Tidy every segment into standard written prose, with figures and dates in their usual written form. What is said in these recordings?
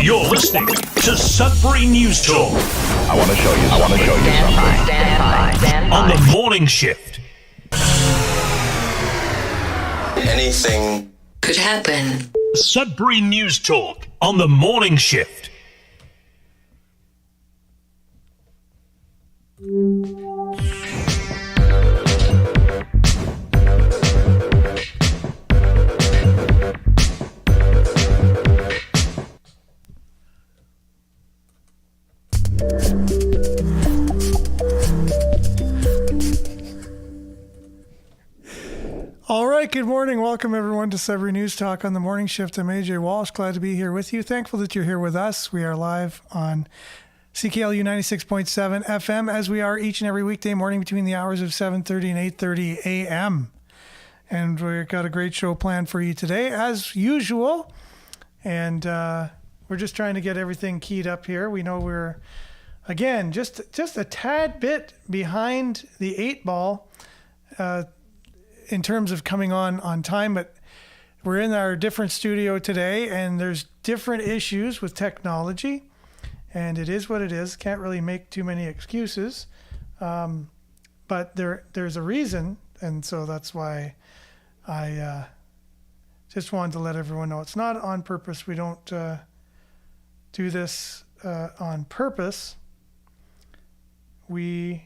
You're listening to Sudbury News Talk. I want to show you something. Stand by. On the morning shift. Anything could happen. Sudbury News Talk on the morning shift. All right, good morning. Welcome, everyone, to Sudbury News Talk on the morning shift. I'm AJ Walsh. Glad to be here with you. Thankful that you're here with us. We are live on CKLU 96.7 FM, as we are each and every weekday morning between the hours of 7:30 and 8:30 a.m. And we've got a great show planned for you today, as usual. And we're just trying to get everything keyed up here. We know we're, again, just a tad bit behind the 8 ball in terms of coming on time, but we're in our different studio today, and there's different issues with technology, and it is what it is. Can't really make too many excuses, but there's a reason, and so that's why I just wanted to let everyone know it's not on purpose. We don't do this on purpose. We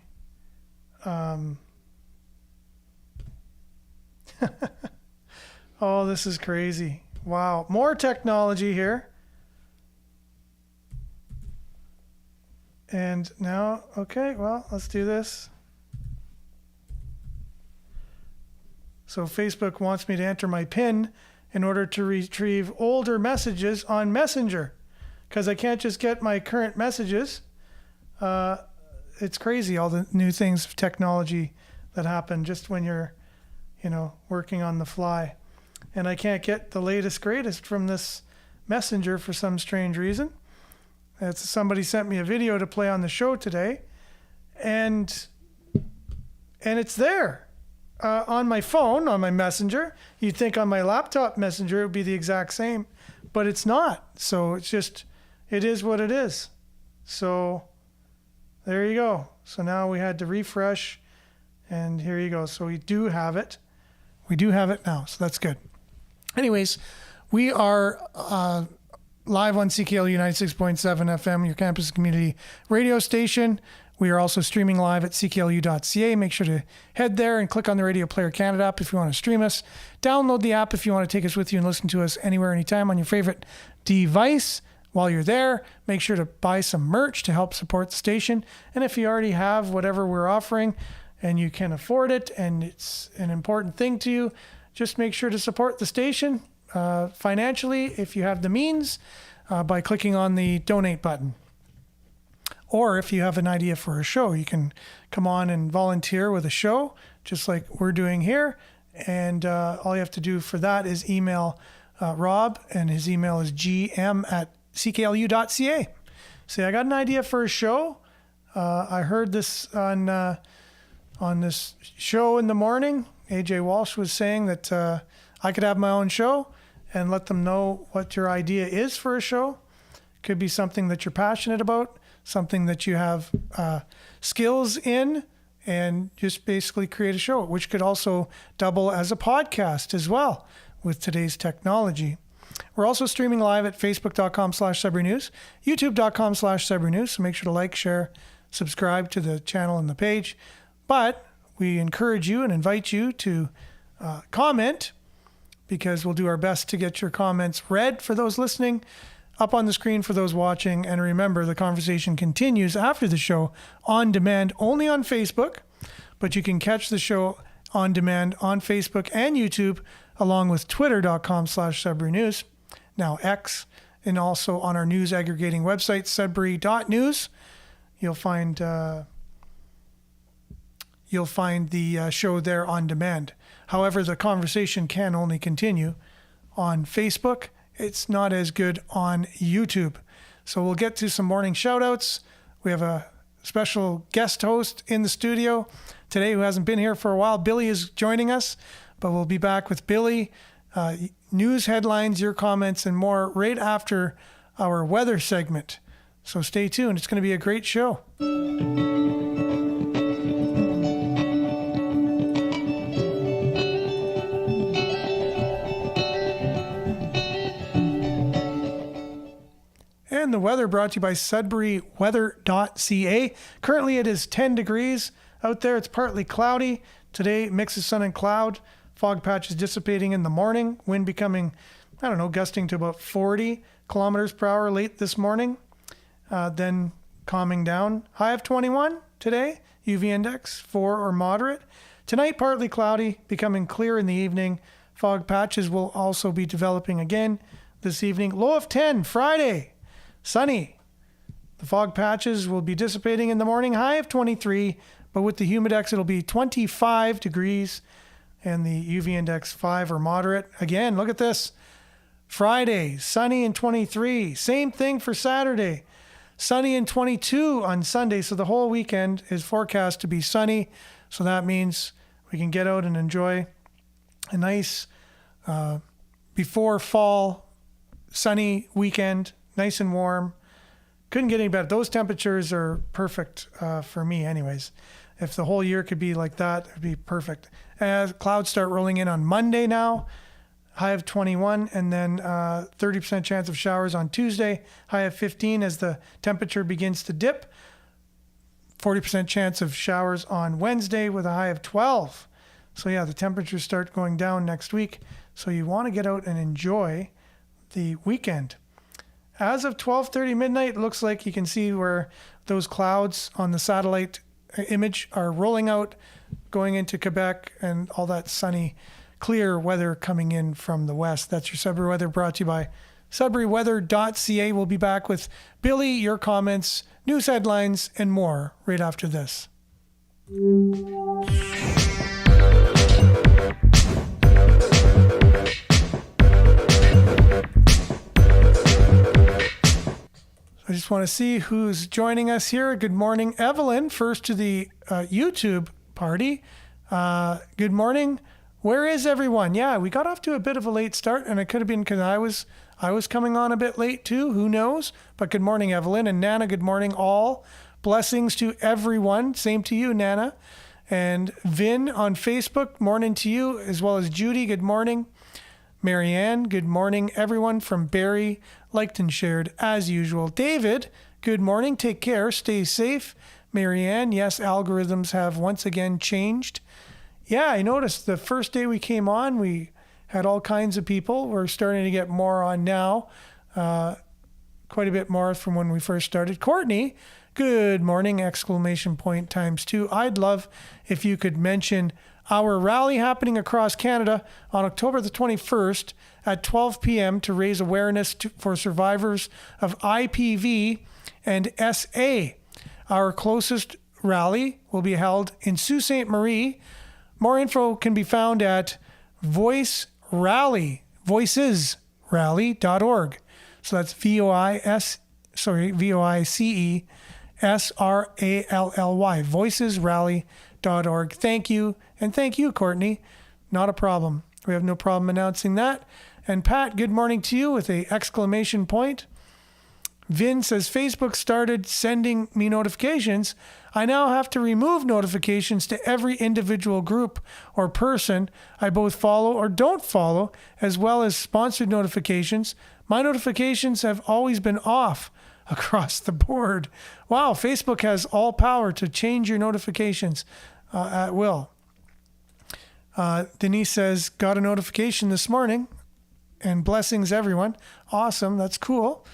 oh, this is crazy. Wow. More technology here. And now, okay, well, let's do this. So Facebook wants me to enter my PIN in order to retrieve older messages on Messenger, because I can't just get my current messages. It's crazy, all the new things, technology that happen just when you're working on the fly. And I can't get the latest, greatest from this messenger for some strange reason. Somebody sent me a video to play on the show today, and it's there on my phone, on my messenger. You'd think on my laptop messenger it would be the exact same, but it's not. So it is what it is. So there you go. So now we had to refresh, and here you go. So we do have it. We do have it now, so that's good. Anyways, we are live on CKLU 96.7 FM, your campus community radio station. We are also streaming live at cklu.ca. Make sure to head there and click on the Radio Player Canada app if you want to stream us. Download the app if you want to take us with you and listen to us anywhere, anytime on your favorite device. While you're there, make sure to buy some merch to help support the station. And if you already have whatever we're offering, and you can afford it, and it's an important thing to you, just make sure to support the station financially if you have the means by clicking on the donate button. Or if you have an idea for a show, you can come on and volunteer with a show, just like we're doing here. And all you have to do for that is email Rob, and his email is gm@cklu.ca. Say, I got an idea for a show. I heard this on this show in the morning. AJ Walsh was saying that I could have my own show, and let them know what your idea is for a show. Could be something that you're passionate about, something that you have skills in, and just basically create a show, which could also double as a podcast as well with today's technology. We're also streaming live at facebook.com/Sudbury News, youtube.com/Sudbury News. So make sure to like, share, subscribe to the channel and the page. But we encourage you and invite you to comment, because we'll do our best to get your comments read for those listening, up on the screen for those watching. And remember, the conversation continues after the show on demand only on Facebook, but you can catch the show on demand on Facebook and YouTube, along with twitter.com/Sudbury News, now X, and also on our news aggregating website, sudbury.news. You'll find the show there on demand. However, the conversation can only continue on Facebook. It's not as good on YouTube. So we'll get to some morning shout outs. We have a special guest host in the studio today who hasn't been here for a while. Billy is joining us, but we'll be back with Billy. News headlines, your comments, and more right after our weather segment. So stay tuned. It's going to be a great show. And the weather brought to you by SudburyWeather.ca. Currently it is 10 degrees out there. It's partly cloudy. Today, mix of sun and cloud. Fog patches dissipating in the morning. Wind becoming, gusting to about 40 kilometers per hour late this morning. Then calming down. High of 21 today. UV index 4 or moderate. Tonight, partly cloudy, becoming clear in the evening. Fog patches will also be developing again this evening. Low of 10 Friday. Sunny. The fog patches will be dissipating in the morning. High of 23, but with the humidex, it'll be 25 degrees and the UV index 5 or moderate. Again, look at this. Friday, sunny and 23. Same thing for Saturday. Sunny and 22 on Sunday. So the whole weekend is forecast to be sunny. So that means we can get out and enjoy a nice before fall sunny weekend. Nice and warm. Couldn't get any better. Those temperatures are perfect for me anyways. If the whole year could be like that, it'd be perfect. As clouds start rolling in on Monday now, high of 21, and then 30% chance of showers on Tuesday, high of 15 as the temperature begins to dip. 40% chance of showers on Wednesday with a high of 12. So yeah, the temperatures start going down next week. So you want to get out and enjoy the weekend. As of 12:30 midnight, it looks like you can see where those clouds on the satellite image are rolling out, going into Quebec, and all that sunny, clear weather coming in from the west. That's your Sudbury weather brought to you by SudburyWeather.ca. We'll be back with Billy, your comments, news headlines, and more right after this. I just want to see who's joining us here. Good morning, Evelyn. First to the YouTube party. Good morning. Where is everyone? Yeah, we got off to a bit of a late start, and it could have been because I was coming on a bit late too. Who knows? But good morning, Evelyn. And Nana, good morning all. Blessings to everyone. Same to you, Nana. And Vin on Facebook, morning to you, as well as Judy, good morning. Marianne, good morning. Everyone from Barrie, liked and shared as usual. David, good morning. Take care. Stay safe. Marianne, yes, algorithms have once again changed. Yeah, I noticed the first day we came on, we had all kinds of people. We're starting to get more on now. Quite a bit more from when we first started. Courtney, good morning, exclamation point times 2. I'd love if you could mention our rally happening across Canada on October the 21st at 12 p.m. to raise awareness for survivors of IPV and SA. Our closest rally will be held in Sault Ste. Marie. More info can be found at voicesrally.org. So that's VOICESRALLY, voicesrally.org. Thank you. And thank you, Courtney. Not a problem. We have no problem announcing that. And Pat, good morning to you with a exclamation point. Vin says, Facebook started sending me notifications. I now have to remove notifications to every individual group or person I both follow or don't follow, as well as sponsored notifications. My notifications have always been off across the board. Wow, Facebook has all power to change your notifications at will. Denise says, got a notification this morning, and blessings everyone. Awesome, that's cool.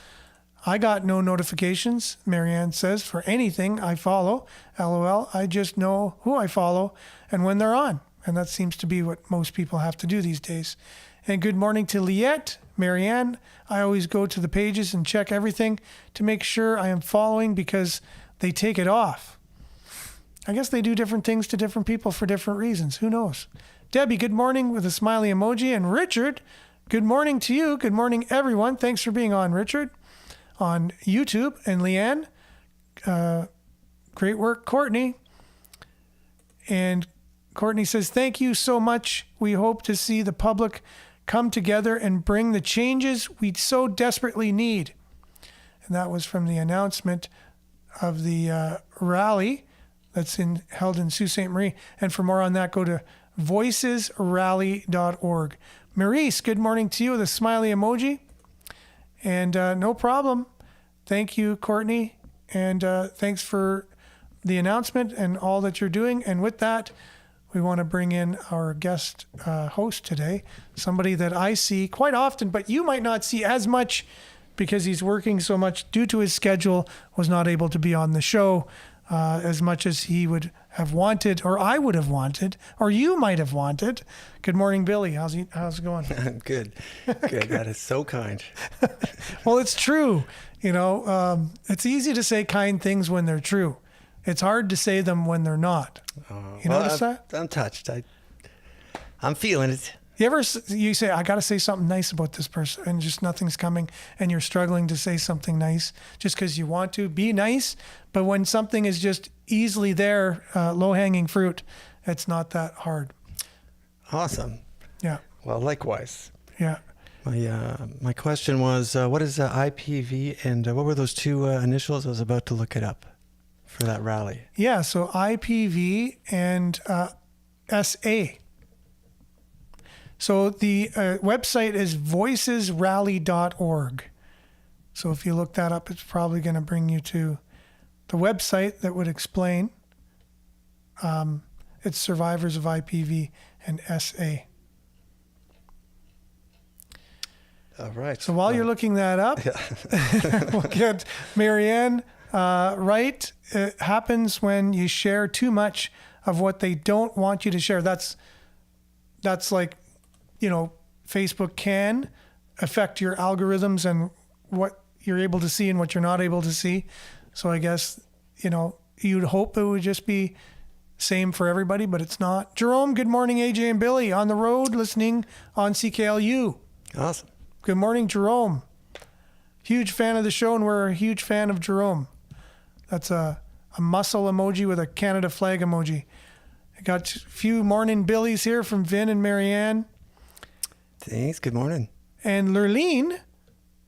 I got no notifications, Marianne says, for anything I follow. LOL, I just know who I follow and when they're on. And that seems to be what most people have to do these days. And good morning to Liette, Marianne. I always go to the pages and check everything to make sure I am following because they take it off. I guess they do different things to different people for different reasons. Who knows? Debbie, good morning with a smiley emoji. And Richard, good morning to you. Good morning, everyone. Thanks for being on, Richard, on YouTube. And Leanne, great work, Courtney. And Courtney says, thank you so much. We hope to see the public come together and bring the changes we so desperately need. and that was from the announcement of the rally that's held in Sault Ste. Marie. And for more on that, go to voicesrally.org. Maurice, good morning to you with a smiley emoji. And no problem. Thank you, Courtney. And thanks for the announcement and all that you're doing. And with that, we want to bring in our guest host today, somebody that I see quite often, but you might not see as much because he's working so much due to his schedule, was not able to be on the show as much as he would have wanted, or I would have wanted, or you might have wanted. Good morning, Billy. How's it going? Good. That is so kind. Well, it's true. It's easy to say kind things when they're true. It's hard to say them when they're not. Notice that? I'm touched. I'm feeling it. You say, I got to say something nice about this person, and just nothing's coming, and you're struggling to say something nice just because you want to be nice. But when something is just easily there, low-hanging fruit, it's not that hard. Awesome. Yeah. Well, likewise. Yeah. My question was, what is IPV, and what were those two initials? I was about to look it up for that rally. Yeah, so IPV and SA. So the website is voicesrally.org. So if you look that up, it's probably going to bring you to the website that would explain. It's survivors of IPV and SA. All right. So while you're looking that up, we'll get Marianne right. It happens when you share too much of what they don't want you to share. That's like, Facebook can affect your algorithms and what you're able to see and what you're not able to see. So I guess, you'd hope it would just be same for everybody, but it's not. Jerome, good morning, AJ and Billy, on the road listening on CKLU. Awesome. Good morning, Jerome. Huge fan of the show, and we're a huge fan of Jerome. That's a muscle emoji with a Canada flag emoji. I got a few morning Billies here from Vin and Marianne. Thanks. Good morning. And Lurleen,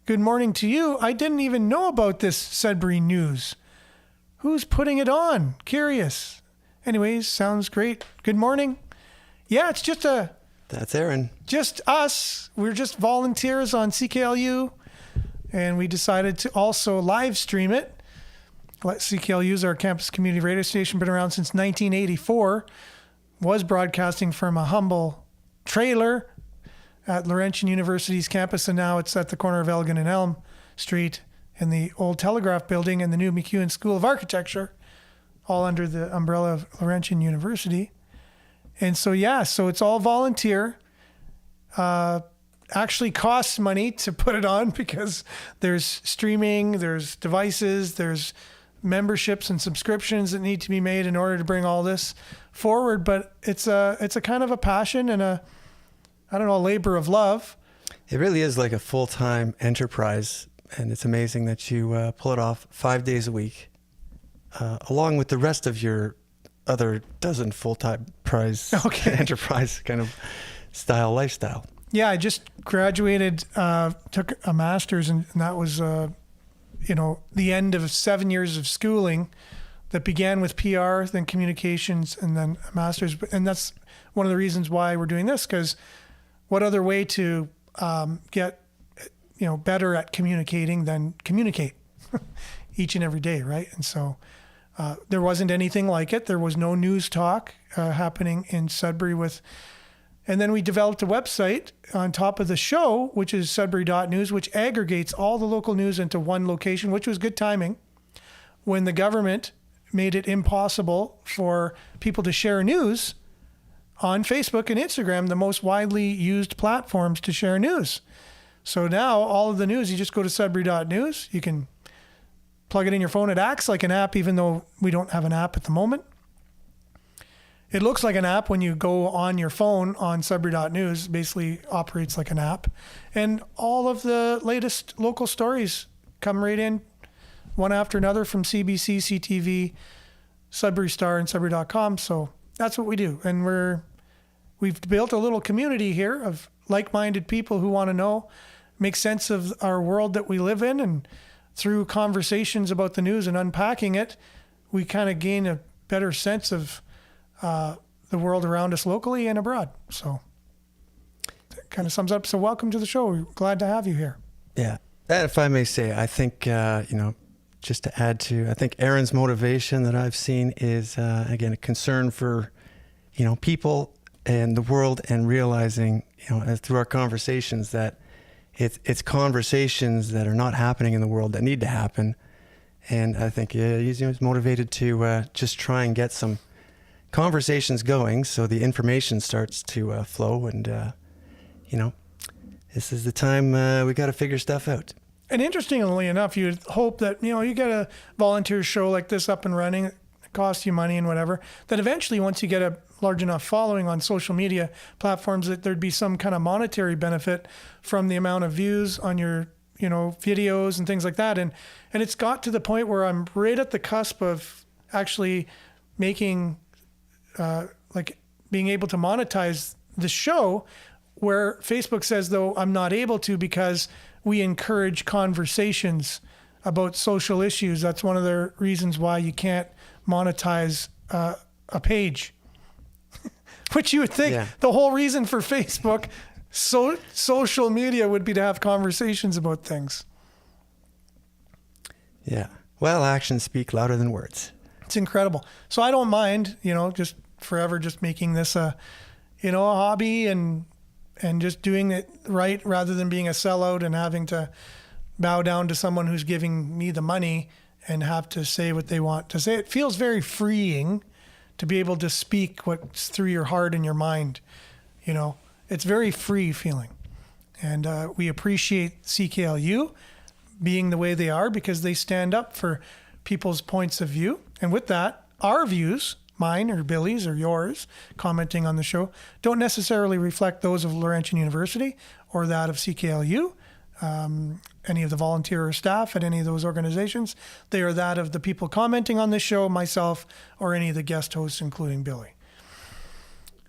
good morning to you. I didn't even know about this Sudbury news. Who's putting it on? Curious. Anyways, sounds great. Good morning. Yeah, it's That's Aaron. Just us. We're just volunteers on CKLU, and we decided to also live stream it. CKLU is our campus community radio station, been around since 1984, was broadcasting from a humble trailer at Laurentian University's campus, and now it's at the corner of Elgin and Elm Street in the old Telegraph building and the new MacEwan School of Architecture, all under the umbrella of Laurentian University. And so it's all volunteer. Actually costs money to put it on because there's streaming, there's devices, there's memberships and subscriptions that need to be made in order to bring all this forward. But it's a kind of a passion and a labor of love. It really is like a full-time enterprise, and it's amazing that you pull it off 5 days a week, along with the rest of your other dozen full-time enterprise kind of lifestyle. Yeah, I just graduated, took a master's, and that was, the end of 7 years of schooling that began with PR, then communications, and then a master's. And that's one of the reasons why we're doing this, because what other way to get, better at communicating than communicate each and every day, right? And so there wasn't anything like it. There was no news talk happening in Sudbury and then we developed a website on top of the show, which is Sudbury.news, which aggregates all the local news into one location, which was good timing when the government made it impossible for people to share news on Facebook and Instagram, the most widely used platforms to share news. So now all of the news, you just go to Sudbury.news. You can plug it in your phone. It acts like an app, even though we don't have an app at the moment. It looks like an app when you go on your phone on Sudbury.news. Basically operates like an app. And all of the latest local stories come right in, one after another, from CBC, CTV, Sudbury Star, and Sudbury.com. So that's what we do. And we've built a little community here of like-minded people who want to make sense of our world that we live in. And through conversations about the news and unpacking it, we kind of gain a better sense of the world around us locally and abroad. So that kind of sums up. So welcome to the show. We're glad to have you here. Yeah. And if I may say, I think, just to add to, I think Aaron's motivation that I've seen is, again, a concern for, people and the world, and realizing, through our conversations that it's conversations that are not happening in the world that need to happen. And I think he's motivated to just try and get some conversations going so the information starts to flow. And, this is the time we got to figure stuff out. And interestingly enough, you'd hope that, you get a volunteer show like this up and running, it costs you money and whatever, that eventually once you get a large enough following on social media platforms, that there'd be some kind of monetary benefit from the amount of views on your, videos and things like that. And it's got to the point where I'm right at the cusp of actually making, being able to monetize the show, where Facebook says, though, I'm not able to because we encourage conversations about social issues. That's one of the reasons why you can't monetize a page. Which you would think the whole reason for Facebook, social media, would be to have conversations about things. Yeah. Well, actions speak louder than words. It's incredible. So I don't mind, just forever just making this a hobby and just doing it right rather than being a sellout and having to bow down to someone who's giving me the money and have to say what they want to say. It feels very freeing to be able to speak what's through your heart and your mind. It's very free feeling. And we appreciate CKLU being the way they are because they stand up for people's points of view. And with that, our views, mine or Billy's or yours, commenting on the show, don't necessarily reflect those of Laurentian University or that of CKLU, any of the volunteer or staff at any of those organizations. They are that of the people commenting on this show, myself, or any of the guest hosts, including Billy.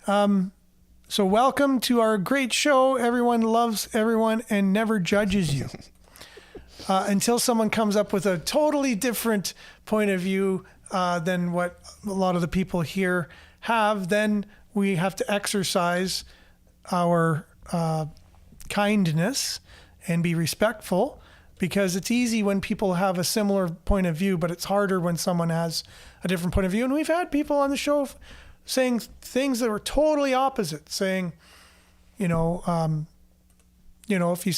So welcome to our great show. Everyone loves everyone and never judges you. Until someone comes up with a totally different point of view than what a lot of the people here have, then we have to exercise our kindness and be respectful, because it's easy when people have a similar point of view, but it's harder when someone has a different point of view. And we've had people on the show saying things that were totally opposite, saying, if you...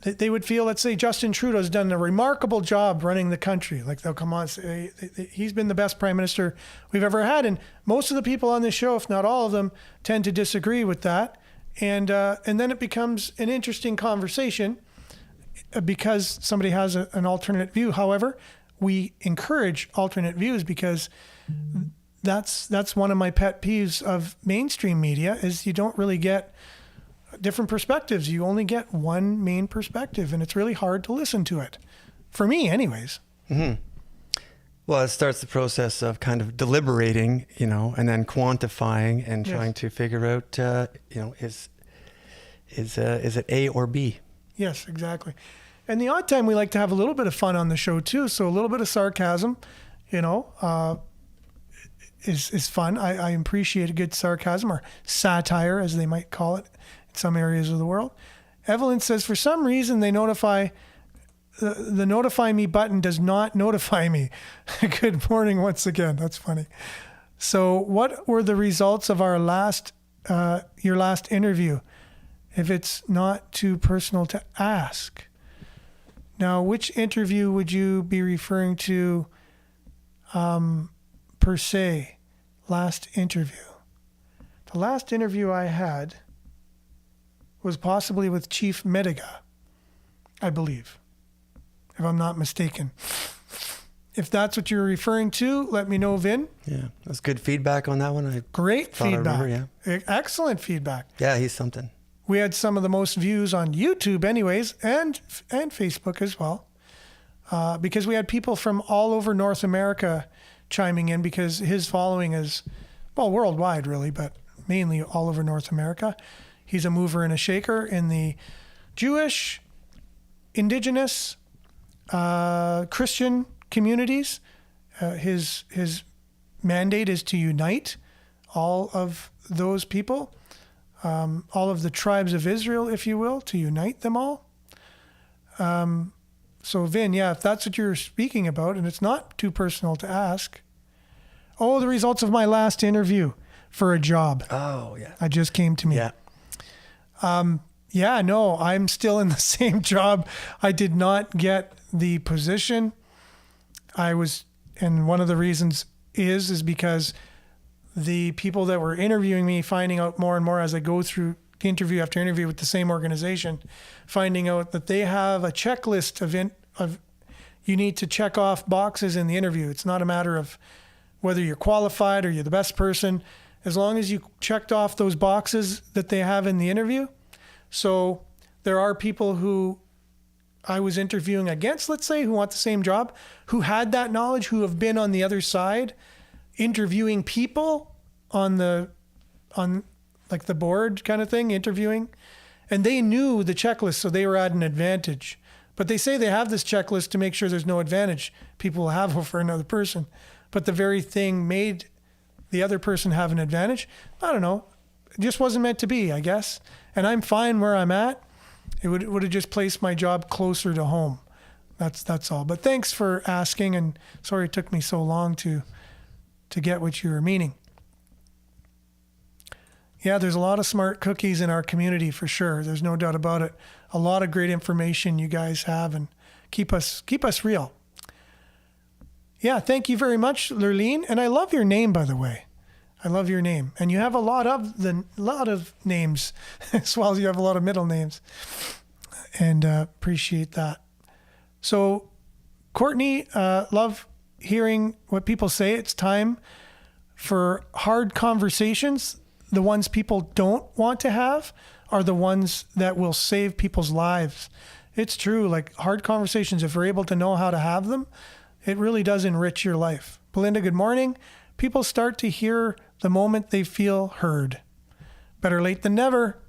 They would feel, let's say Justin Trudeau's done a remarkable job running the country. Like they'll come on and say, he's been the best prime minister we've ever had. And most of the people on this show, if not all of them, tend to disagree with that. And then it becomes an interesting conversation because somebody has an alternate view. However, we encourage alternate views because that's one of my pet peeves of mainstream media is you don't really get different perspectives. You only get one main perspective, and it's really hard to listen to it. For me, anyways. Mm-hmm. Well, it starts the process of kind of deliberating, and then quantifying and trying to figure out, is it A or B? Yes, exactly. And the odd time we like to have a little bit of fun on the show too. So a little bit of sarcasm, is fun. I appreciate a good sarcasm, or satire, as they might call it in some areas of the world. Evelyn says, for some reason, the notify me button does not notify me. Good morning once again. That's funny. So what were the results of our your last interview? If it's not too personal to ask. Now, which interview would you be referring to per se? Last interview. The last interview I had was possibly with Chief Mediga, I believe, if I'm not mistaken. If that's what you're referring to, let me know, Vin. Yeah, that's good feedback on that one. Great feedback. Excellent feedback. Yeah, he's something. We had some of the most views on YouTube anyways, and Facebook as well, because we had people from all over North America chiming in, because his following is, well, worldwide really, but mainly all over North America. He's a mover and a shaker in the Jewish, Indigenous, Christian communities. His mandate is to unite all of those people, all of the tribes of Israel, if you will, to unite them all. So Vin, yeah, if that's what you're speaking about, and it's not too personal to ask. Oh, the results of my last interview for a job. Oh, yeah. It just came to me. Yeah. Yeah, no, I'm still in the same job. I did not get the position. And one of the reasons is because the people that were interviewing me, finding out more and more as I go through interview after interview with the same organization, finding out that they have a checklist of you need to check off boxes in the interview. It's not a matter of whether you're qualified or you're the best person, as long as you checked off those boxes that they have in the interview. So there are people who I was interviewing against, let's say, who want the same job, who had that knowledge, who have been on the other side interviewing people on like the board kind of thing, interviewing, and they knew the checklist, so they were at an advantage. But they say they have this checklist to make sure there's no advantage people will have over another person. But the very thing made the other person have an advantage. I don't know. It just wasn't meant to be, I guess. And I'm fine where I'm at. It would have just placed my job closer to home. That's all. But thanks for asking, and sorry it took me so long to get what you were meaning. Yeah, there's a lot of smart cookies in our community for sure. There's no doubt about it. A lot of great information you guys have, and keep us real. Yeah, thank you very much, Lurleen. And I love your name, by the way. I love your name. And you have a lot of names, as well as you have a lot of middle names. And appreciate that. So, Courtney, love hearing what people say. It's time for hard conversations. The ones people don't want to have are the ones that will save people's lives. It's true. Like hard conversations, if we're able to know how to have them, it really does enrich your life. Belinda, good morning. People start to hear the moment they feel heard. Better late than never,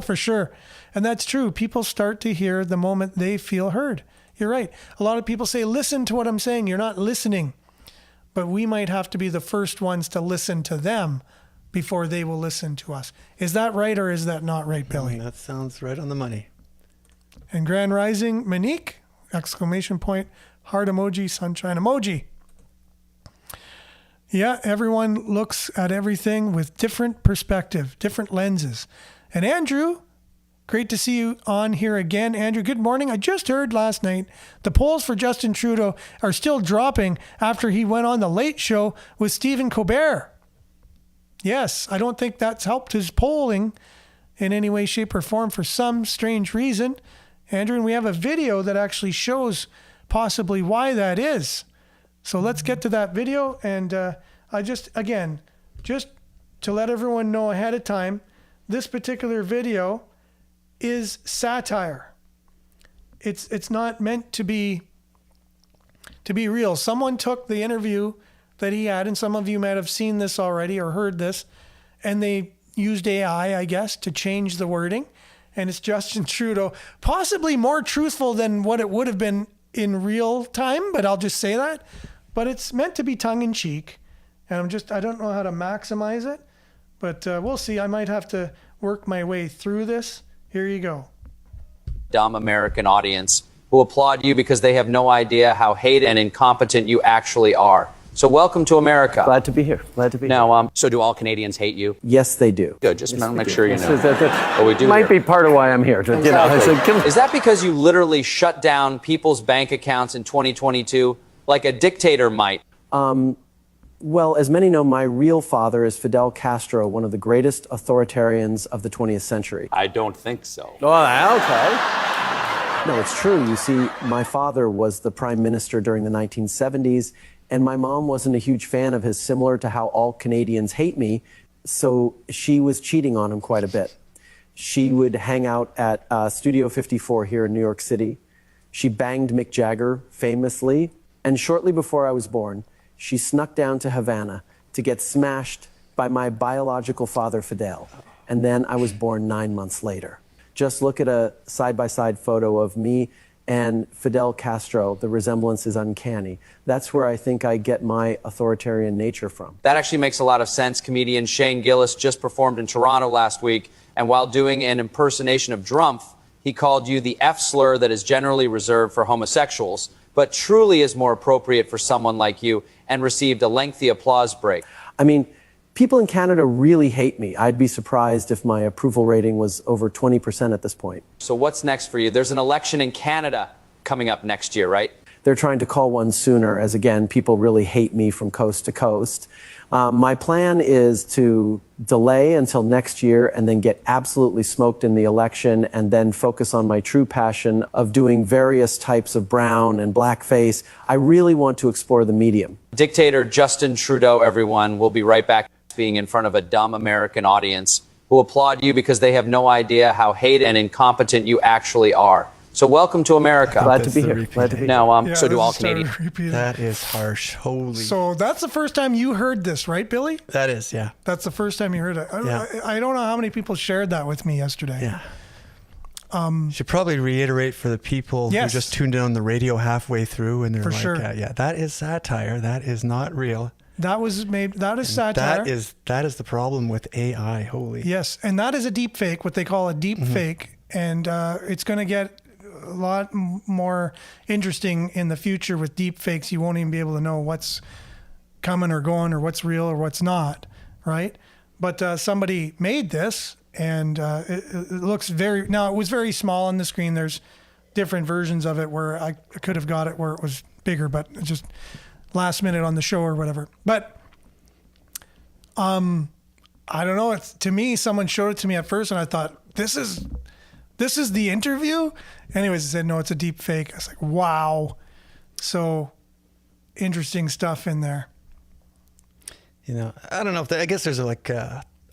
for sure. And that's true. People start to hear the moment they feel heard. You're right. A lot of people say, listen to what I'm saying. You're not listening. But we might have to be the first ones to listen to them before they will listen to us. Is that right, or is that not right, Billy? That sounds right on the money. And Grand Rising, Monique, exclamation point, heart emoji, sunshine emoji. Yeah, everyone looks at everything with different perspective, different lenses. And Andrew, great to see you on here again. Andrew, good morning. I just heard last night the polls for Justin Trudeau are still dropping after he went on the Late Show with Stephen Colbert. Yes, I don't think that's helped his polling in any way, shape, or form for some strange reason. Andrew, and we have a video that actually shows possibly why that is. So let's get to that video. And I just to let everyone know ahead of time, this particular video is satire. It's not meant to be real. Someone took the interview that he had, and some of you might have seen this already or heard this, and they used AI, I guess, to change the wording. And it's Justin Trudeau, possibly more truthful than what it would have been in real time, but I'll just say that. But it's meant to be tongue in cheek. And I don't know how to maximize it, but we'll see. I might have to work my way through this. Here you go. Dumb American audience who applaud you because they have no idea how hated and incompetent you actually are. So welcome to America. Glad to be here. Glad to be here. Now, so do all Canadians hate you? Yes, they do. Good. Just yes, make sure you know. That we do might here. be part of why I'm here. Exactly. Is that because you literally shut down people's bank accounts in 2022 like a dictator might? Well, as many know, my real father is Fidel Castro, one of the greatest authoritarians of the 20th century. I don't think so. Oh, okay. No, it's true. You see, my father was the prime minister during the 1970s, and my mom wasn't a huge fan of his, similar to how all Canadians hate me, so she was cheating on him quite a bit. She would hang out at Studio 54 here in New York City. She banged Mick Jagger famously, and shortly before I was born, she snuck down to Havana to get smashed by my biological father, Fidel. And then I was born 9 months later. Just look at a side-by-side photo of me and Fidel Castro, the resemblance is uncanny. That's where I think I get my authoritarian nature from. That actually makes a lot of sense. Comedian Shane Gillis just performed in Toronto last week, and while doing an impersonation of Drumpf, he called you the F slur that is generally reserved for homosexuals, but truly is more appropriate for someone like you, and received a lengthy applause break. I mean, people in Canada really hate me. I'd be surprised if my approval rating was over 20% at this point. So what's next for you? There's an election in Canada coming up next year, right? They're trying to call one sooner, as again, people really hate me from coast to coast. My plan is to delay until next year and then get absolutely smoked in the election and then focus on my true passion of doing various types of brown and blackface. I really want to explore the medium. Dictator Justin Trudeau, everyone, will be right back being in front of a dumb American audience who applaud you because they have no idea how hated and incompetent you actually are. So welcome to America. Glad to be here. Glad to be here. Now, so do all Canadians. That is harsh. Holy. So that's the first time you heard this, right, Billy? That is, yeah. That's the first time you heard it. Yeah. I don't know how many people shared that with me yesterday. Yeah. Should probably reiterate for the people Yes. who just tuned in on the radio halfway through and they're For like, sure. yeah, that is satire. That is not real. That was made. That is satire. That is the problem with AI. Holy. Yes, and that is a deep fake, what they call a deep fake, and it's going to get a lot more interesting in the future with deep fakes. You won't even be able to know what's coming or going or what's real or what's not, right? But somebody made this, and it looks very. Now it was very small on the screen. There's different versions of it where I could have got it where it was bigger, but it's just last minute on the show or whatever. But I don't know. It's, to me, someone showed it to me at first, and I thought, this is the interview. Anyways, I said, no, it's a deep fake. I was like, wow. So interesting stuff in there. You know, I don't know if I guess there's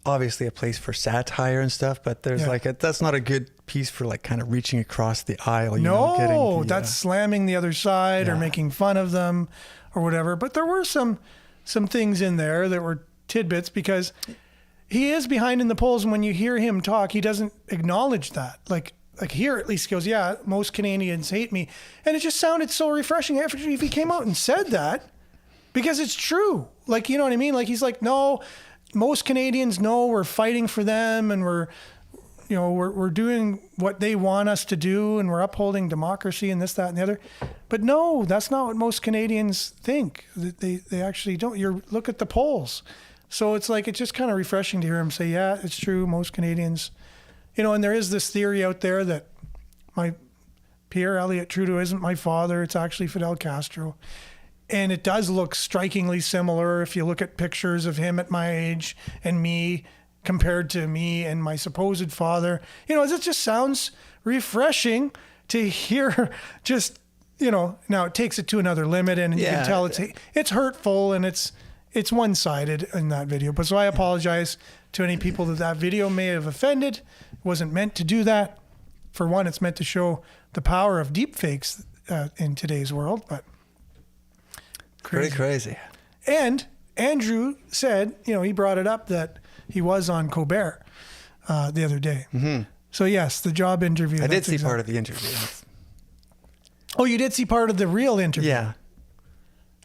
obviously a place for satire and stuff, but there's that's not a good piece for like kind of reaching across the aisle. That's slamming the other side or making fun of them or whatever. But there were some things in there that were tidbits because he is behind in the polls, and when you hear him talk, he doesn't acknowledge that. Like here, at least, he goes, yeah, most Canadians hate me. And it just sounded so refreshing if he came out and said that, because it's true. Like, you know what I mean? Like, he's like, no, most Canadians know we're fighting for them, and we're doing what they want us to do, and we're upholding democracy and this, that, and the other. But no, that's not what most Canadians think. They actually don't. Look at the polls. So it's like, it's just kind of refreshing to hear him say, yeah, it's true. Most Canadians, and there is this theory out there that Pierre Elliott Trudeau isn't my father. It's actually Fidel Castro. And it does look strikingly similar if you look at pictures of him at my age and me compared to me and my supposed father. It just sounds refreshing to hear just, now it takes it to another limit, and you can tell it's hurtful and it's one-sided in that video. But so I apologize to any people that video may have offended. It wasn't meant to do that. For one, it's meant to show the power of deep fakes in today's world, but Pretty crazy. And Andrew said, he brought it up that he was on Colbert the other day. Mm-hmm. So yes, the job interview. I did see part of the interview. Oh, you did see part of the real interview? Yeah.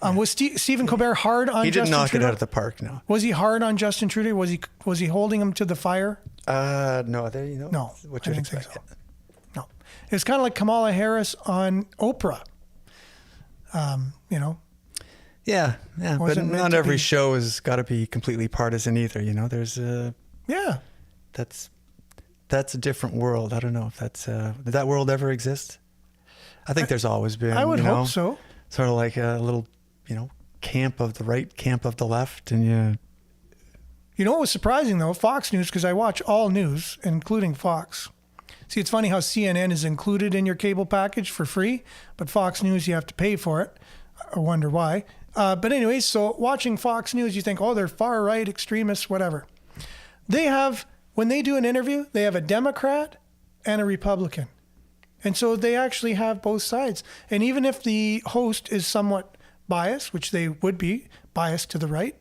Was Stephen Colbert hard on Justin Trudeau? He didn't knock it out of the park, no. Was he hard on Justin Trudeau? Was he holding him to the fire? No. No, What I you didn't think expect? so. No. It's kind of like Kamala Harris on Oprah. Yeah, but not every show has got to be completely partisan either. There's that's a different world. I don't know if did that world ever exist? I think there's always been. I would hope so. Sort of like a little, camp of the right, camp of the left, and what was surprising though? Fox News, because I watch all news, including Fox. See, it's funny how CNN is included in your cable package for free, but Fox News you have to pay for it. I wonder why. But anyways, so watching Fox News, you think, oh, they're far right extremists, whatever. When they do an interview, they have a Democrat and a Republican. And so they actually have both sides. And even if the host is somewhat biased, which they would be biased to the right,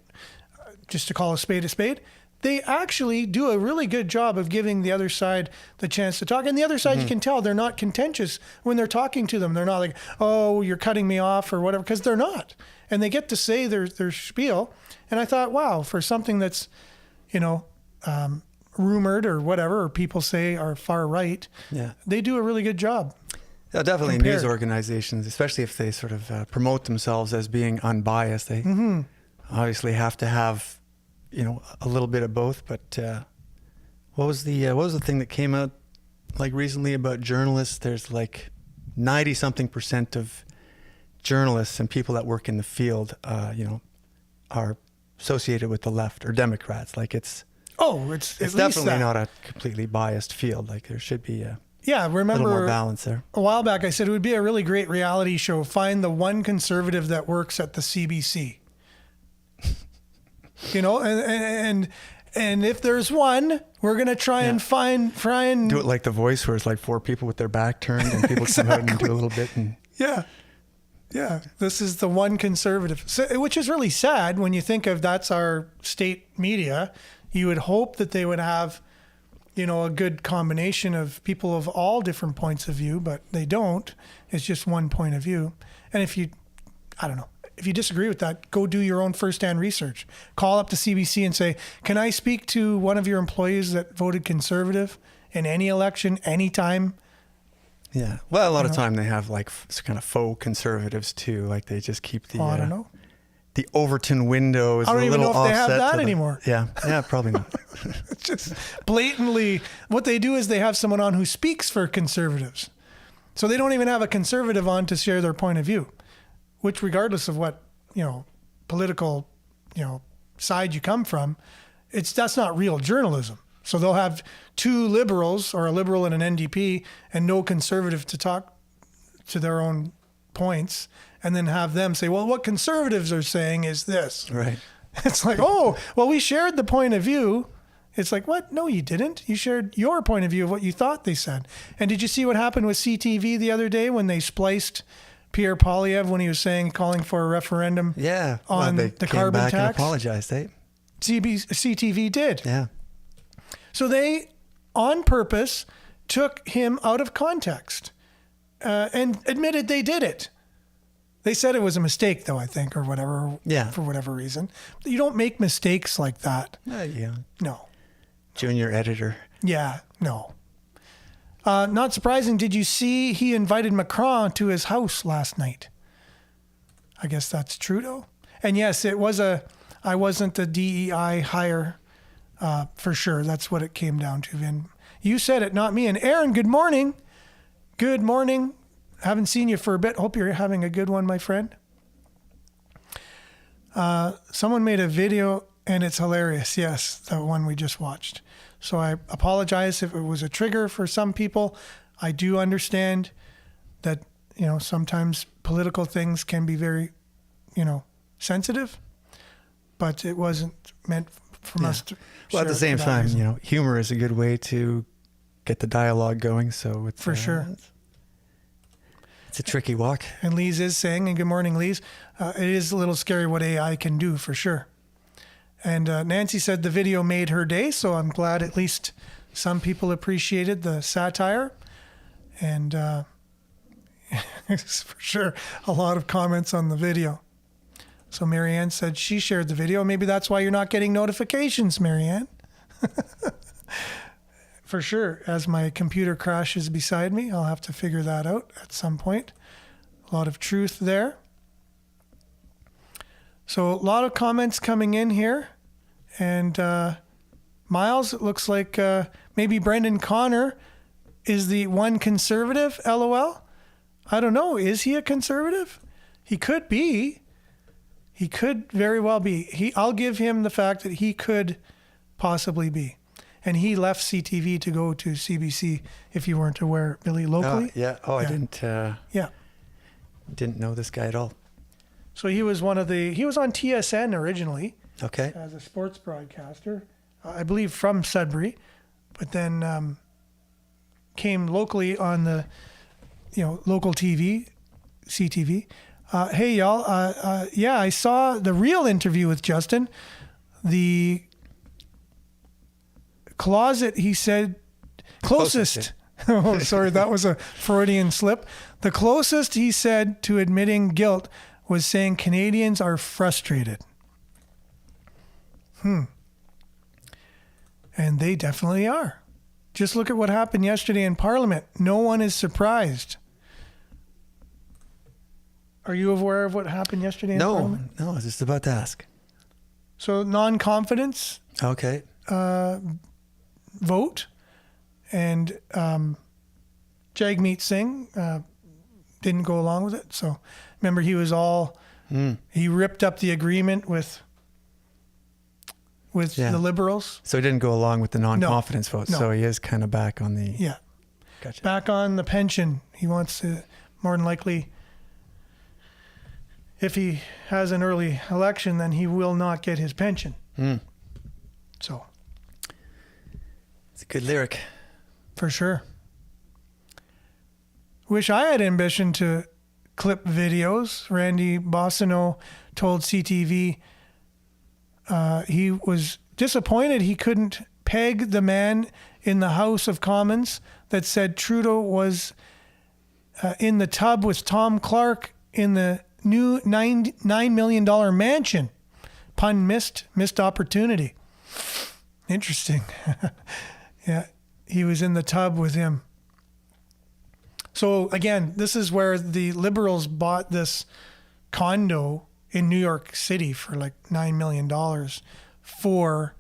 just to call a spade, they actually do a really good job of giving the other side the chance to talk. And the other side, you can tell they're not contentious when they're talking to them. They're not like, oh, you're cutting me off or whatever, because they're not. And they get to say their spiel. And I thought, wow, for something that's, rumored or whatever, or people say are far right, they do a really good job. Yeah, definitely compared. news organizations, especially if they sort of promote themselves as being unbiased, they obviously have to have, a little bit of both. But what was the thing that came out like recently about journalists? There's like 90-something% of journalists and people that work in the field, are associated with the left or Democrats. Like it's definitely not a completely biased field. Like there should be a remember little more balance there. A while back, I said it would be a really great reality show. Find the one conservative that works at the CBC. And if there's one, we're gonna try and do it like The Voice, where it's like 4 people with their back turned and people come out and do a little bit. And yeah, this is the one conservative, which is really sad when you think of that's our state media. You would hope that they would have, a good combination of people of all different points of view, but they don't. It's just one point of view. And if you disagree with that, go do your own firsthand research. Call up the CBC and say, can I speak to one of your employees that voted conservative in any election, anytime? Yeah. Well, a lot of time they have like kind of faux conservatives too. Like they just keep the, I don't know. The Overton window is a I don't little even know if they have offset that anymore. Yeah, probably not. It's just blatantly, what they do is they have someone on who speaks for conservatives. So they don't even have a conservative on to share their point of view, which regardless of what, political, side you come from, that's not real journalism. So they'll have 2 liberals or a liberal and an NDP and no conservative to talk to their own points, and then have them say, well, what conservatives are saying is this. Right. It's like, oh, well, we shared the point of view. It's like, what? No, you didn't. You shared your point of view of what you thought they said. And did you see what happened with CTV the other day when they spliced Pierre Poilievre when he was calling for a referendum on they the came carbon back tax? and apologized, eh? CTV did. Yeah. So they, on purpose, took him out of context and admitted they did it. They said it was a mistake, though, I think, or whatever, for whatever reason. You don't make mistakes like that. No. Junior editor. Yeah, no. Not surprising, did you see he invited Macron to his house last night? I guess that's Trudeau. And yes, I wasn't a DEI hire for sure. That's what it came down to, Vin. You said it, not me. And Aaron, good morning. Good morning. Haven't seen you for a bit. Hope you're having a good one, my friend. Someone made a video and it's hilarious. Yes, the one we just watched. So I apologize if it was a trigger for some people. I do understand that, sometimes political things can be very, sensitive, but it wasn't meant from us to Well, at the same time, humor is a good way to get the dialogue going. So it's for sure. It's a tricky walk. And Lise is saying, and good morning, Lise, it is a little scary what AI can do, for sure. And Nancy said the video made her day, so I'm glad at least some people appreciated the satire. And for sure, a lot of comments on the video. So Marianne said she shared the video. Maybe that's why you're not getting notifications, Marianne. For sure, as my computer crashes beside me, I'll have to figure that out at some point. A lot of truth there. So a lot of comments coming in here. And Miles, it looks like maybe Brendan Connor is the one conservative, LOL. I don't know. Is he a conservative? He could be. He could very well be. I'll give him the fact that he could possibly be. And he left CTV to go to CBC, if you weren't aware, Billy, locally. I didn't know this guy at all. So he was he was on TSN originally. Okay. As a sports broadcaster, I believe from Sudbury, but then came locally on the, local TV, CTV. Hey, y'all. I saw the real interview with Justin. The closet, he said, closest. Oh, sorry, that was a Freudian slip. The closest he said to admitting guilt was saying Canadians are frustrated. And they definitely are. Just look at what happened yesterday in Parliament. No one is surprised. Are you aware of what happened yesterday in Parliament? No, I was just about to ask. So non-confidence Okay. vote, and Jagmeet Singh didn't go along with it. So remember, he was he ripped up the agreement with the Liberals. So he didn't go along with the non-confidence vote. No. So he is kind of back on the... Yeah. Gotcha. Back on the pension. He wants to, more than likely, if he has an early election, then he will not get his pension. So. It's a good lyric. For sure. Wish I had ambition to clip videos. Randy Bossino told CTV he was disappointed he couldn't peg the man in the House of Commons that said Trudeau was in the tub with Tom Clark in the new $9 million mansion. Pun missed opportunity. Interesting. Yeah, he was in the tub with him. So again, this is where the Liberals bought this condo in New York City for like $9 million for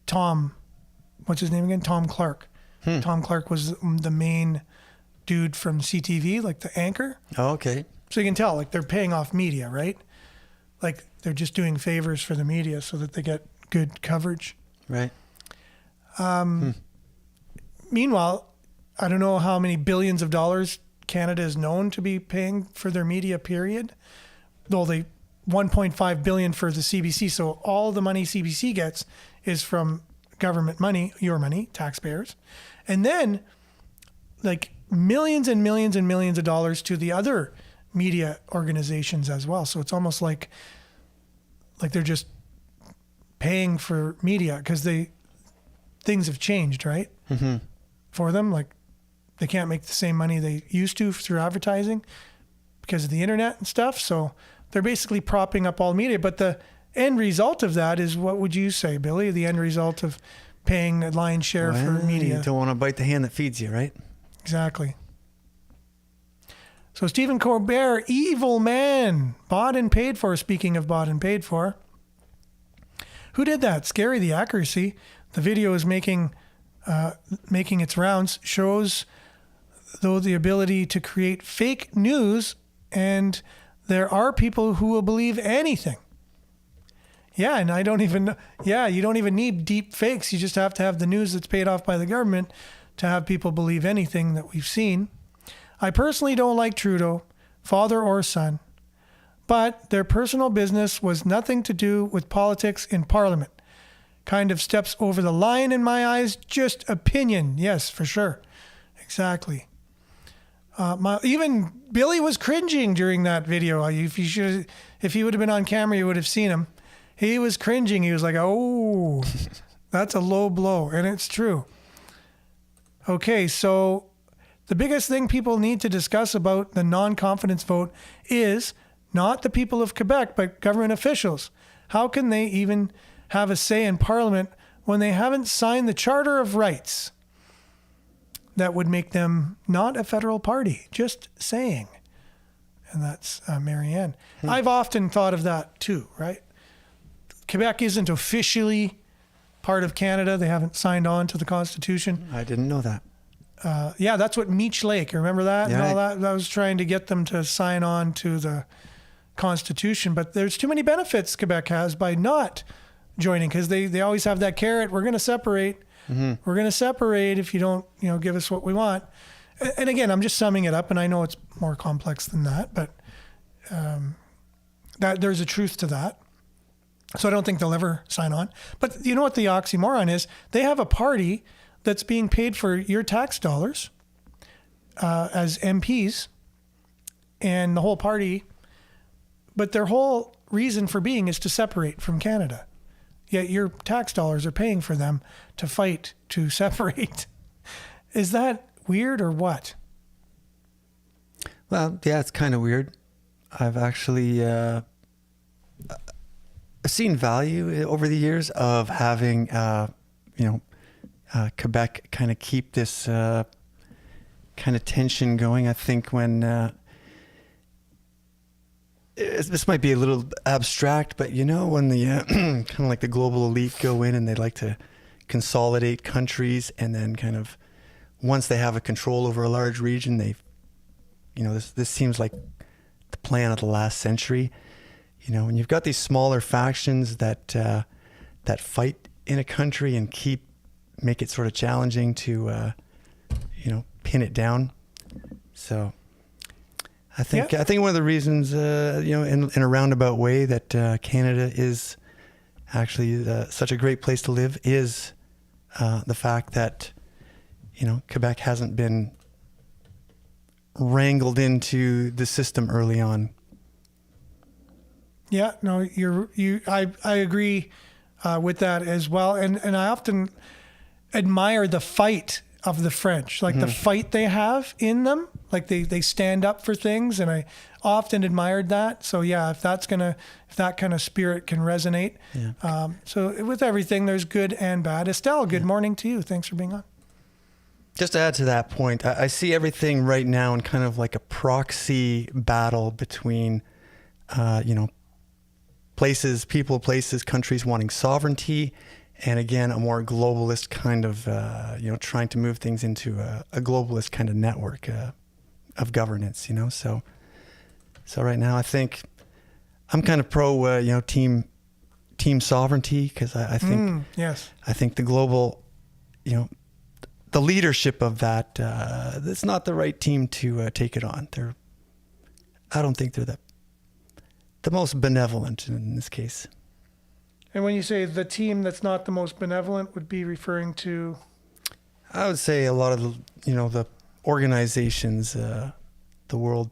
Tom, what's his name again? Tom Clark. Tom Clark was the main dude from CTV, like the anchor. Oh, okay. So you can tell, like, they're paying off media, right? Like, they're just doing favors for the media so that they get good coverage. Right. Meanwhile, I don't know how many billions of dollars Canada is known to be paying for their media, period. Though they $1.5 billion for the CBC. So all the money CBC gets is from government money, your money, taxpayers. And then like millions and millions and millions of dollars to the other media organizations as well. So it's almost like they're just paying for media because things have changed, right? Mm-hmm. For them, like they can't make the same money they used to through advertising because of the internet and stuff. So they're basically propping up all media. But the end result of that is, what would you say, Billy? The end result of paying a lion's share for media. You don't want to bite the hand that feeds you, right? Exactly. So Stephen Colbert, evil man, bought and paid for. Speaking of bought and paid for, who did that? Scary, the accuracy. The video is making its rounds, shows though the ability to create fake news, and there are people who will believe anything. Yeah, and I don't even know. Yeah, you don't even need deep fakes. You just have to have the news that's paid off by the government to have people believe anything that we've seen. I personally don't like Trudeau, father or son, but their personal business was nothing to do with politics in Parliament. Kind of steps over the line in my eyes. Just opinion. Yes, for sure. Exactly. Even Billy was cringing during that video. If he would have been on camera, you would have seen him. He was cringing. He was like, oh, that's a low blow. And it's true. Okay, so the biggest thing people need to discuss about the non-confidence vote is not the people of Quebec, but government officials. How can they even have a say in Parliament when they haven't signed the Charter of Rights that would make them not a federal party? Just saying. And that's Marianne. I've often thought of that too, right? Quebec isn't officially part of Canada. They haven't signed on to the Constitution. I didn't know that. Yeah, that's what Meech Lake, remember that? Yeah, and all that? I was trying to get them to sign on to the Constitution, but there's too many benefits Quebec has by not joining, because they always have that carrot. We're going to separate. Mm-hmm. We're going to separate if you don't, give us what we want. And again, I'm just summing it up, and I know it's more complex than that, but that there's a truth to that. So I don't think they'll ever sign on. But you know what the oxymoron is? They have a party that's being paid for your tax dollars as MPs, and the whole party, but their whole reason for being is to separate from Canada. yet your tax dollars are paying for them to fight to separate. Is that weird or what? Well, yeah, it's kind of weird. I've actually seen value over the years of having, Quebec kind of keep this kind of tension going. I think when this might be a little abstract, but when the kind of like the global elite go in and they like to consolidate countries, and then kind of once they have a control over a large region, this seems like the plan of the last century. When you've got these smaller factions that fight in a country and make it sort of challenging to pin it down. So I think one of the reasons in a roundabout way that Canada is actually such a great place to live is the fact that Quebec hasn't been wrangled into the system early on. Yeah, no, I agree with that as well, and I often admire the fight of the French, like the fight they have in them, like they stand up for things, and I often admired that. So yeah, if that kind of spirit can resonate. Yeah. So with everything, there's good and bad. Estelle, good morning to you. Thanks for being on. Just to add to that point, I see everything right now in kind of like a proxy battle between, places, countries wanting sovereignty, and again, a more globalist kind of, trying to move things into a globalist kind of network of governance, So right now, I think I'm kind of pro, team sovereignty, because I think, yes, I think the global, the leadership of that, that's not the right team to take it on. I don't think they're the most benevolent in this case. And when you say the team that's not the most benevolent, would be referring to? I would say a lot of the organizations, the World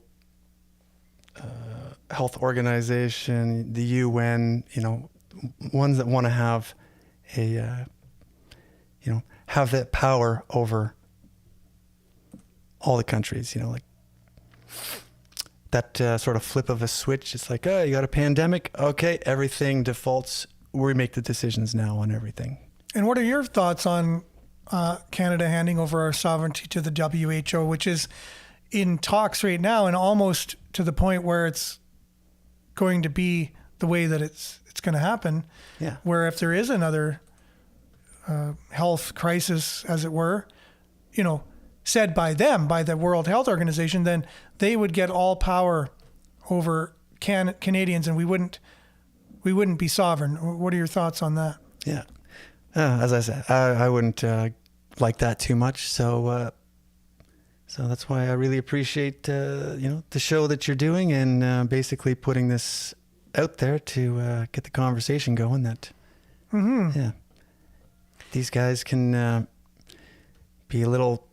Health Organization, the UN, ones that want to have have that power over all the countries, like that sort of flip of a switch. It's like, oh, you got a pandemic. Okay, everything defaults. We make the decisions now on everything. And what are your thoughts on Canada handing over our sovereignty to the WHO, which is in talks right now and almost to the point where it's going to be the way that it's going to happen? Yeah. Where if there is another health crisis, as it were, said by them, by the World Health Organization, then they would get all power over Canadians, and we wouldn't be sovereign. What are your thoughts on that? Yeah. As I said, I wouldn't like that too much. So that's why I really appreciate, the show that you're doing, and basically putting this out there to get the conversation going that, yeah, these guys can be a little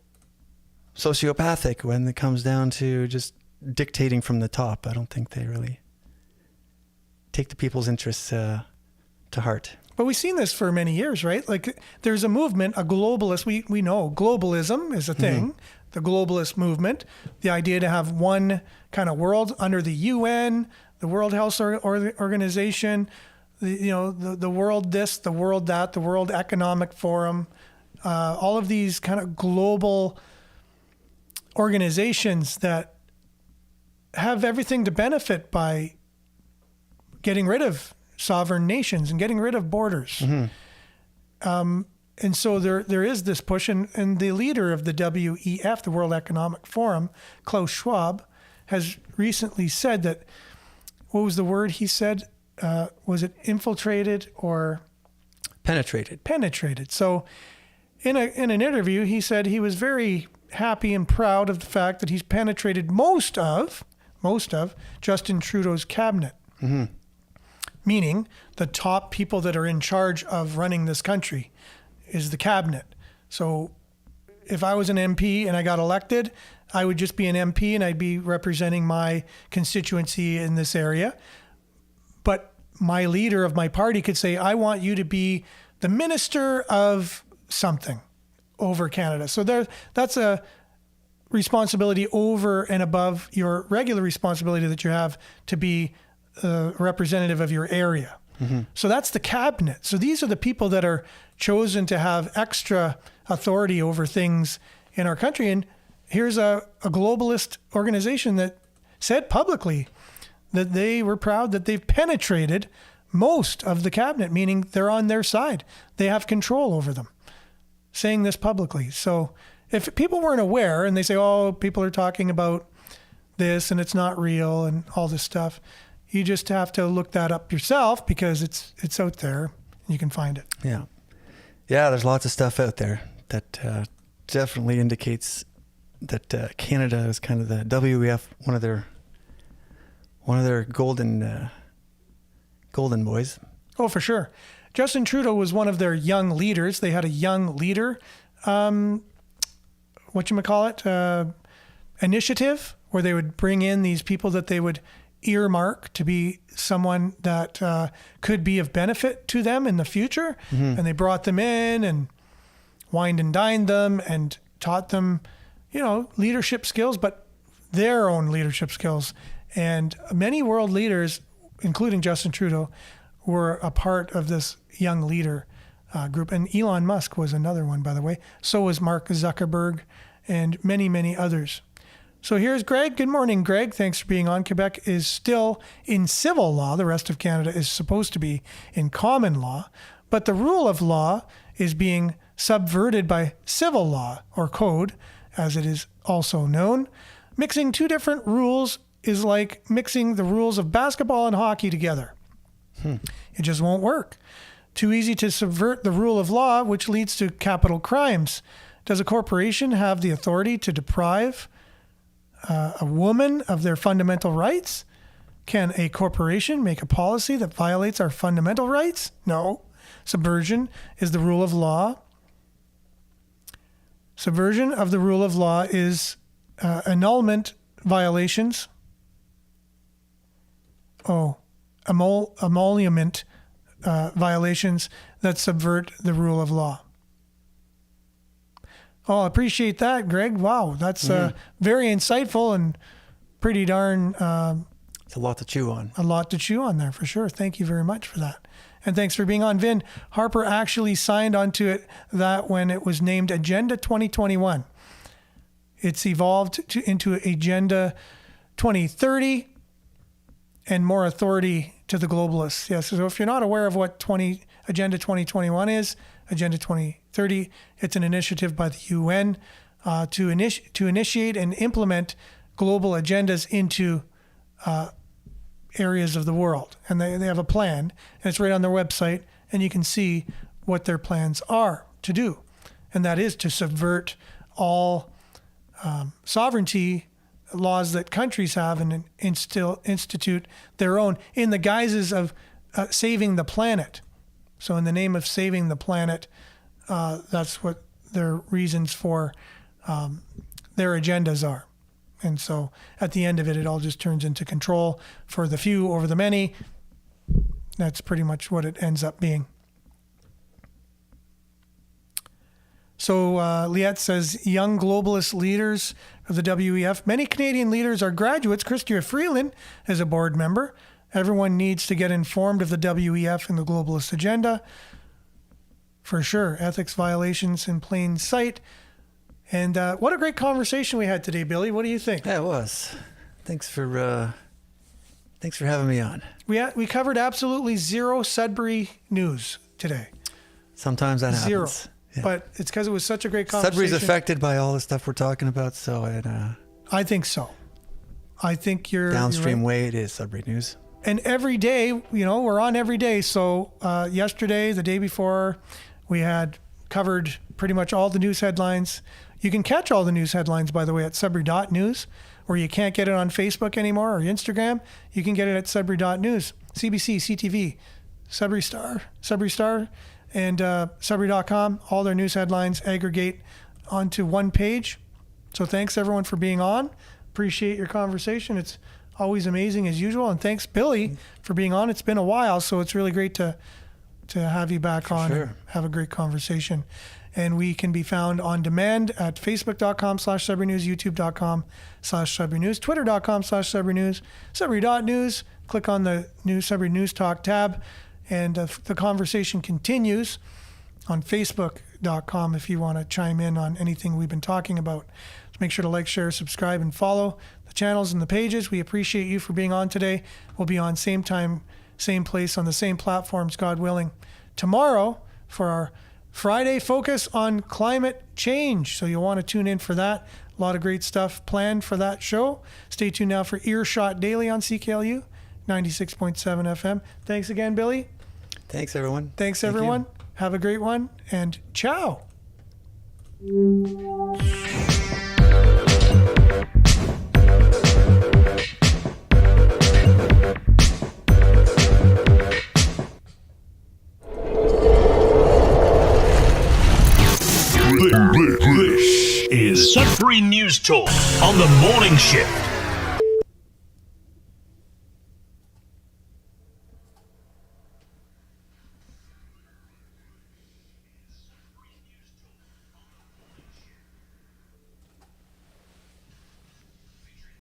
sociopathic when it comes down to just dictating from the top. I don't think they really take the people's interests to heart. But we've seen this for many years, right? Like there's a movement, a globalist. We know globalism is a thing, the globalist movement, the idea to have one kind of world under the UN, the World Health Organization, the world this, the world that, the World Economic Forum, all of these kind of global organizations that have everything to benefit by getting rid of sovereign nations and getting rid of borders. And so there is this push, and the leader of the WEF, the World Economic Forum, Klaus Schwab, has recently said that, what was the word he said? Was it infiltrated or? Penetrated. Penetrated. So in an interview, he said he was very happy and proud of the fact that he's penetrated most of Justin Trudeau's cabinet. Meaning the top people that are in charge of running this country is the cabinet. So if I was an MP and I got elected, I would just be an MP and I'd be representing my constituency in this area. But my leader of my party could say, I want you to be the minister of something over Canada. So that's a responsibility over and above your regular responsibility that you have to be a representative of your area. So that's the cabinet. So these are the people that are chosen to have extra authority over things in our country. And here's a globalist organization that said publicly that they were proud that they've penetrated most of the cabinet, meaning they're on their side. They have control over them, saying this publicly. So if people weren't aware and they say, oh, people are talking about this and it's not real and all this stuff, you just have to look that up yourself because it's out there and you can find it. Yeah. Yeah, there's lots of stuff out there that definitely indicates that Canada is kind of the WEF, one of their golden boys. Oh, for sure. Justin Trudeau was one of their young leaders. They had a young leader, initiative where they would bring in these people that they would earmark to be someone that could be of benefit to them in the future. And they brought them in and wined and dined them and taught them, leadership skills, but their own leadership skills. And many world leaders, including Justin Trudeau, were a part of this young leader group. And Elon Musk was another one, by the way. So was Mark Zuckerberg and many, many others. So here's Greg. Good morning, Greg. Thanks for being on. Quebec is still in civil law. The rest of Canada is supposed to be in common law. But the rule of law is being subverted by civil law, or code, as it is also known. Mixing two different rules is like mixing the rules of basketball and hockey together. It just won't work. Too easy to subvert the rule of law, which leads to capital crimes. Does a corporation have the authority to deprive a woman of their fundamental rights? Can a corporation make a policy that violates our fundamental rights? No. Subversion is the rule of law. Subversion of the rule of law is annulment violations. Emolument violations that subvert the rule of law. Oh, I appreciate that, Greg. Wow, that's very insightful and pretty darn... it's a lot to chew on. A lot to chew on there, for sure. Thank you very much for that. And thanks for being on, Vin. Harper actually signed onto it that when it was named Agenda 2021. It's evolved into Agenda 2030 and more authority to the globalists. Yes, so if you're not aware of what Agenda 2021 is, Agenda 2030, it's an initiative by the UN to initiate and implement global agendas into areas of the world. And they have a plan, and it's right on their website, and you can see what their plans are to do. And that is to subvert all sovereignty laws that countries have and institute their own in the guises of saving the planet. So in the name of saving the planet, that's what their reasons for their agendas are. And so at the end of it, it all just turns into control for the few over the many. That's pretty much what it ends up being. So Liette says, young globalist leaders of the WEF. Many Canadian leaders are graduates. Chrystia Freeland is a board member. Everyone needs to get informed of the WEF and the globalist agenda. For sure. Ethics violations in plain sight. And what a great conversation we had today, Billy. What do you think? Yeah, it was. Thanks for having me on. We covered absolutely zero Sudbury news today. Sometimes that Zero. happens. Yeah. But it's because it was such a great conversation. Sudbury's affected by all the stuff we're talking about, so I think so. I think you're downstream right. way it is Sudbury news. And every day, we're on every day. So yesterday, the day before, we had covered pretty much all the news headlines. You can catch all the news headlines, by the way, at Sudbury.news, or you can't get it on Facebook anymore or Instagram. You can get it at Sudbury.news, CBC, CTV, Sudbury Star, and Sudbury.com. All their news headlines aggregate onto one page. So thanks, everyone, for being on. Appreciate your conversation. It's always amazing as usual. And thanks, Billy, for being on. It's been a while, so it's really great to have you back on and have a great conversation. And we can be found on demand at facebook.com/Sudbury News, youtube.com/Sudbury News, twitter.com/Sudbury News, Sudbury.news. Click on the new Sudbury News Talk tab, and the conversation continues on facebook.com if you want to chime in on anything we've been talking about. So make sure to like, share, subscribe, and follow the channels and the pages. We appreciate you for being on today. We'll be on same time, same place, on the same platforms, God willing, tomorrow for our Friday focus on climate change. So you'll want to tune in for that. A lot of great stuff planned for that show. Stay tuned now for Earshot Daily on CKLU 96.7 FM. Thanks again, Billy. Thanks, everyone. Thanks, everyone. Have a great one, and ciao. This is Sudbury News Talk on the morning shift.